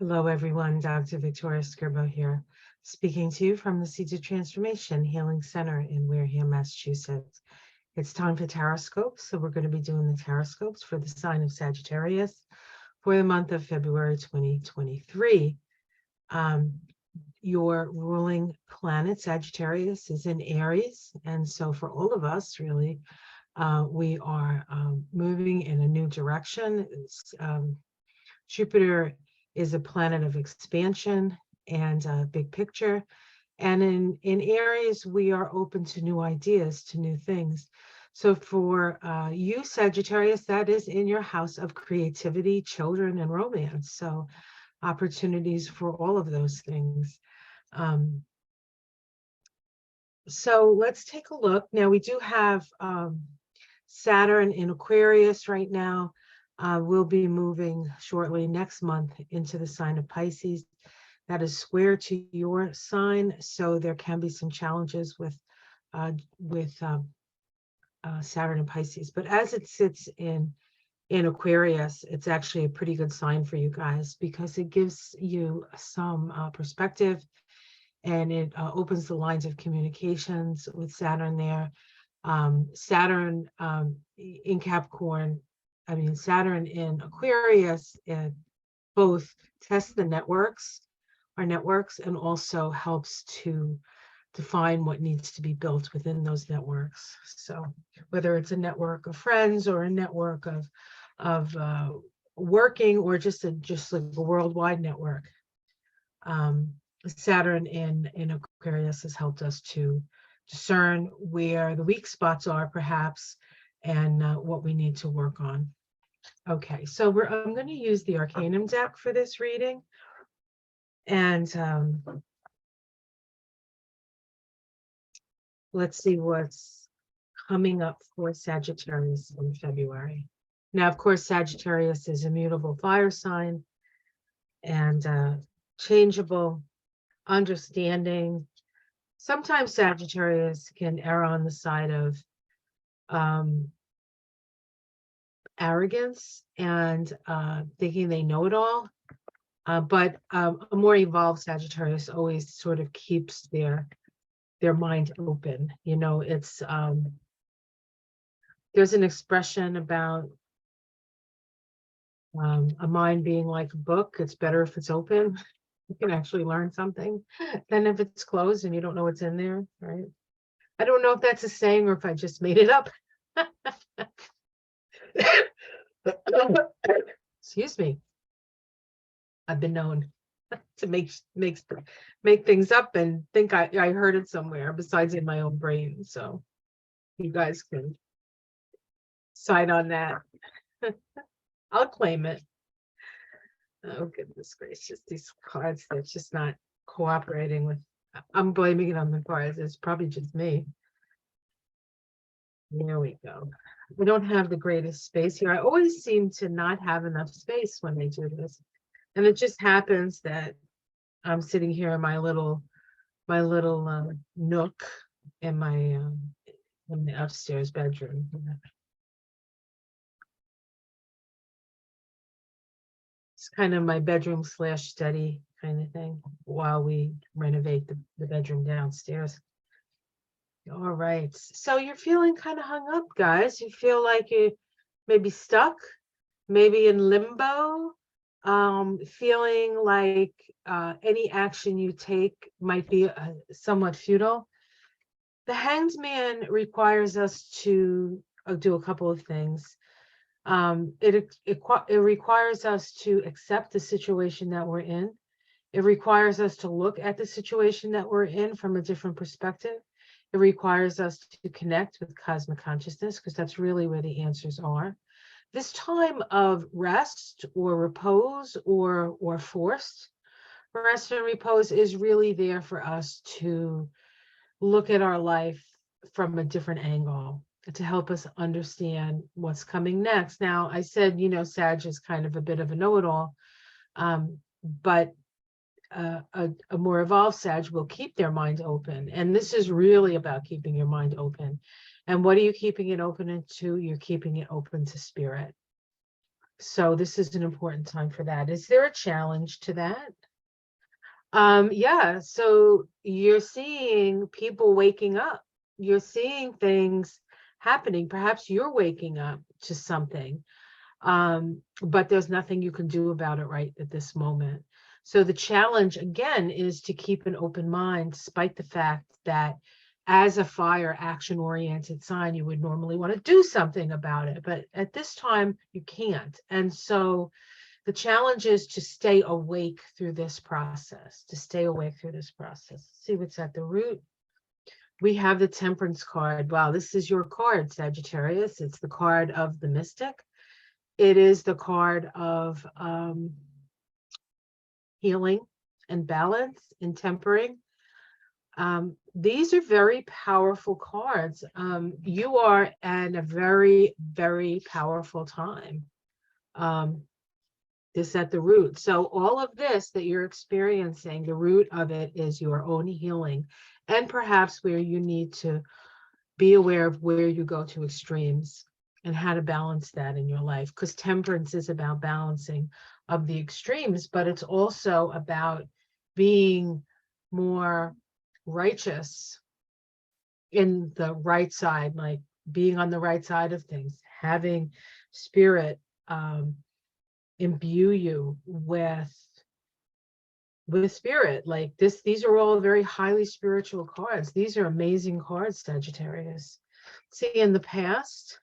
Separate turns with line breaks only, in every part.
Hello, everyone. Dr. Victoria Skirbo here, speaking to you from the Seeds of Transformation Healing Center in Wareham, Massachusetts. It's time for Taroscopes, so we're going to be doing the Taroscopes for the sign of Sagittarius for the month of February 2023. Your ruling planet, Sagittarius, is in Aries, and so for all of us, really, we are moving in a new direction. Jupiter is a planet of expansion and big picture. And in Aries, we are open to new ideas, to new things. So for you, Sagittarius, that is in your house of creativity, children, and romance. So opportunities for all of those things. So let's take a look. Now, we do have Saturn in Aquarius right now. We'll be moving shortly next month into the sign of Pisces. That is square to your sign, so there can be some challenges with Saturn and Pisces. But as it sits in Aquarius, it's actually a pretty good sign for you guys because it gives you some perspective, and it opens the lines of communications with Saturn there. Saturn in Capricorn, Saturn in Aquarius, it both tests the networks, our networks, and also helps to define what needs to be built within those networks. So whether it's a network of friends or a network of working, or just like a worldwide network, Saturn in Aquarius has helped us to discern where the weak spots are, perhaps, and what we need to work on. Okay, so I'm going to use the Arcanum deck for this reading, and let's see what's coming up for Sagittarius in February. Now, of course, Sagittarius is a mutable fire sign and changeable, understanding. Sometimes Sagittarius can err on the side of arrogance and thinking they know it all. But a more evolved Sagittarius always sort of keeps their mind open. You know, it's there's an expression about a mind being like a book. It's better if it's open. You can actually learn something than if it's closed and you don't know what's in there, right? I don't know if that's a saying or if I just made it up. Excuse me. I've been known to make things up and think I heard it somewhere besides in my own brain. So you guys can sign on that. I'll claim it. Oh, goodness gracious. These cards, they're just not cooperating with. I'm blaming it on the cards. It's probably just me. There we go. We don't have the greatest space here. I always seem to not have enough space when they do this. And it just happens that I'm sitting here in my little nook in my in the upstairs bedroom. It's kind of my bedroom / study kind of thing while we renovate the bedroom downstairs. All right, so you're feeling kind of hung up, guys. You feel like you maybe stuck, maybe in limbo, feeling like any action you take might be somewhat futile. The Hanged Man requires us to do a couple of things. It requires us to accept the situation that we're in. It requires us to look at the situation that we're in from a different perspective. It requires us to connect with cosmic consciousness, because that's really where the answers are. This time of rest or repose or forced rest and repose is really there for us to look at our life from a different angle, to help us understand what's coming next. Now, I said, you know, Sag is kind of a bit of a know-it-all, but a more evolved Sag will keep their mind open. And this is really about keeping your mind open. And what are you keeping it open to? You're keeping it open to spirit. So this is an important time for that. Is there a challenge to that? Yeah, so you're seeing people waking up. You're seeing things happening. Perhaps you're waking up to something, but there's nothing you can do about it right at this moment. So the challenge again is to keep an open mind, despite the fact that as a fire action-oriented sign, you would normally want to do something about it, but at this time you can't. And so the challenge is to stay awake through this process, to stay awake through this process. See what's at the root. We have the Temperance card. Wow, this is your card, Sagittarius. It's the card of the mystic. It is the card of healing and balance and tempering. These are very powerful cards. You are in a very, very powerful time. This at the root. So all of this that you're experiencing, the root of it is your own healing, and perhaps where you need to be aware of where you go to extremes and how to balance that in your life. Because temperance is about balancing of the extremes, but it's also about being more righteous in the right side, like being on the right side of things, having spirit imbue you with spirit like this. These are all very highly spiritual cards. These are amazing cards, Sagittarius. See, in the past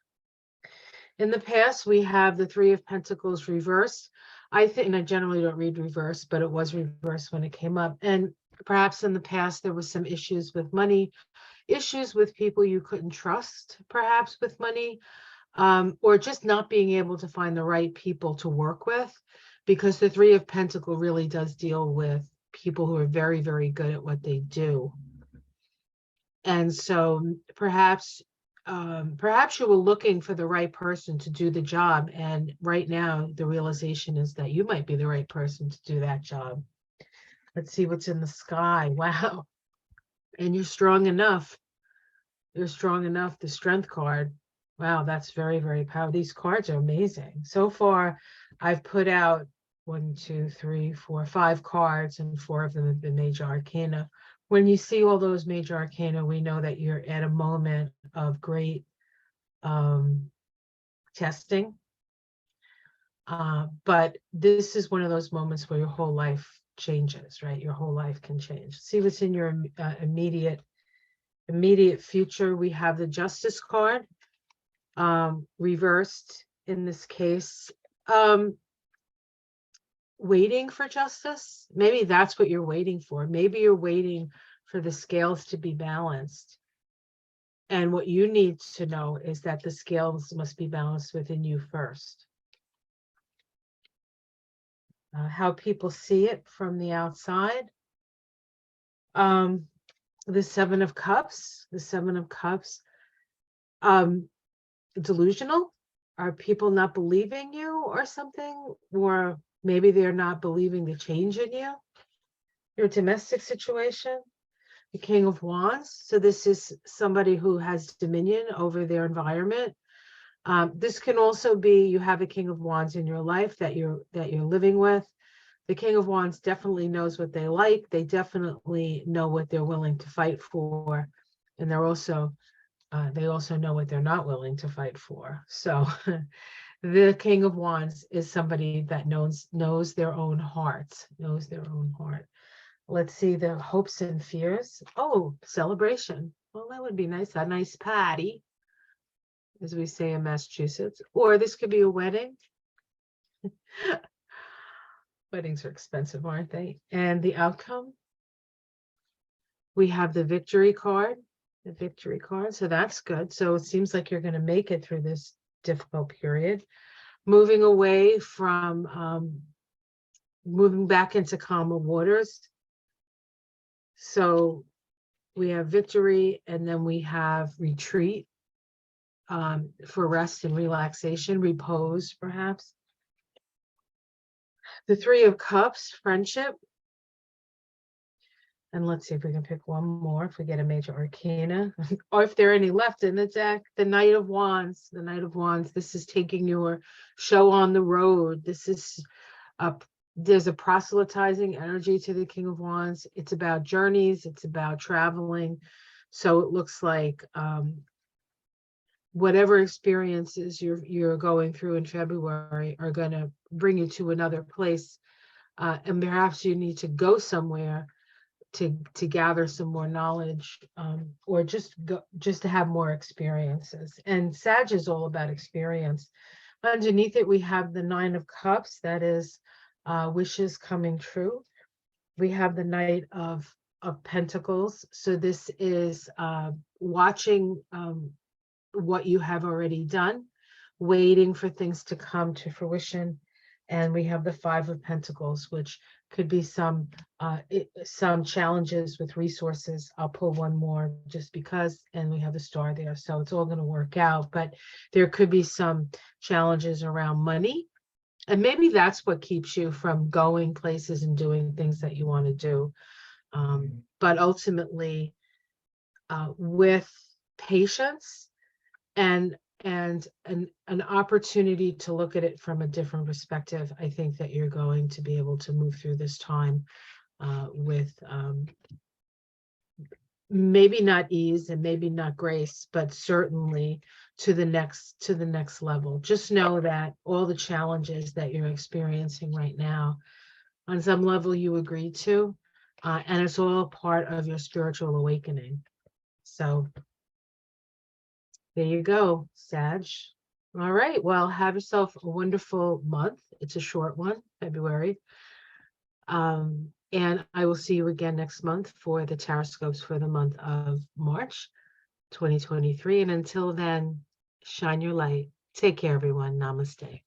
we have the Three of Pentacles reversed. I think, and I generally don't read reverse, but it was reversed when it came up. And perhaps in the past there was some issues with money, issues with people you couldn't trust, perhaps with money, or just not being able to find the right people to work with, because the Three of Pentacles really does deal with people who are very, very good at what they do. And so perhaps you were looking for the right person to do the job. And right now the realization is that you might be the right person to do that job. Let's see what's in the sky. Wow. And you're strong enough. You're strong enough. The Strength card. Wow, that's very, very powerful. These cards are amazing. So far, I've put out 1, 2, 3, 4, 5 cards, and 4 of them have been major arcana. When you see all those major arcana, we know that you're at a moment of great testing. But this is one of those moments where your whole life changes, right? Your whole life can change. See what's in your immediate future. We have the Justice card. Reversed in this case. Waiting for justice. Maybe that's what you're waiting for. Maybe you're waiting for the scales to be balanced. And what you need to know is that the scales must be balanced within you first. How people see it from the outside. The Seven of Cups. The Seven of Cups. Delusional? Are people not believing you or something? Or maybe they're not believing the change in you. Your domestic situation, the King of Wands. So this is somebody who has dominion over their environment. This can also be you have a King of Wands in your life that you're living with. The King of Wands definitely knows what they like. They definitely know what they're willing to fight for, and they're also they also know what they're not willing to fight for. So the King of Wands is somebody that knows their own heart, knows their own heart. Let's see the hopes and fears. Oh, celebration. Well, that would be nice. A nice party, as we say in Massachusetts. Or this could be a wedding. Weddings are expensive, aren't they? And the outcome. We have the Victory card. The Victory card. So that's good. So it seems like you're going to make it through this difficult period. Moving away from, moving back into calmer waters. So we have victory, and then we have retreat for rest and relaxation, repose, perhaps. The Three of Cups, friendship. And let's see if we can pick one more, if we get a major arcana, or if there are any left in the deck. The Knight of Wands, the Knight of Wands. This is taking your show on the road. This is there's a proselytizing energy to the King of Wands. It's about journeys. It's about traveling. So it looks like whatever experiences you're going through in February are going to bring you to another place, and perhaps you need to go somewhere to gather some more knowledge, or just to have more experiences. And Sag is all about experience. Underneath it, we have the Nine of Cups. That is wishes coming true. We have the Knight of Pentacles. So this is watching what you have already done, waiting for things to come to fruition. And we have the Five of Pentacles, which could be some challenges with resources. I'll pull one more just because, and we have the star there, so it's all going to work out. But there could be some challenges around money, and maybe that's what keeps you from going places and doing things that you want to do. But ultimately, with patience and an opportunity to look at it from a different perspective, I think that you're going to be able to move through this time with maybe not ease and maybe not grace, but certainly to the next level. Just know that all the challenges that you're experiencing right now, on some level you agreed to, and it's all part of your spiritual awakening. So there you go, Sag. All right. Well, have yourself a wonderful month. It's a short one, February. And I will see you again next month for the tarot scopes for the month of March 2023. And until then, shine your light. Take care, everyone. Namaste.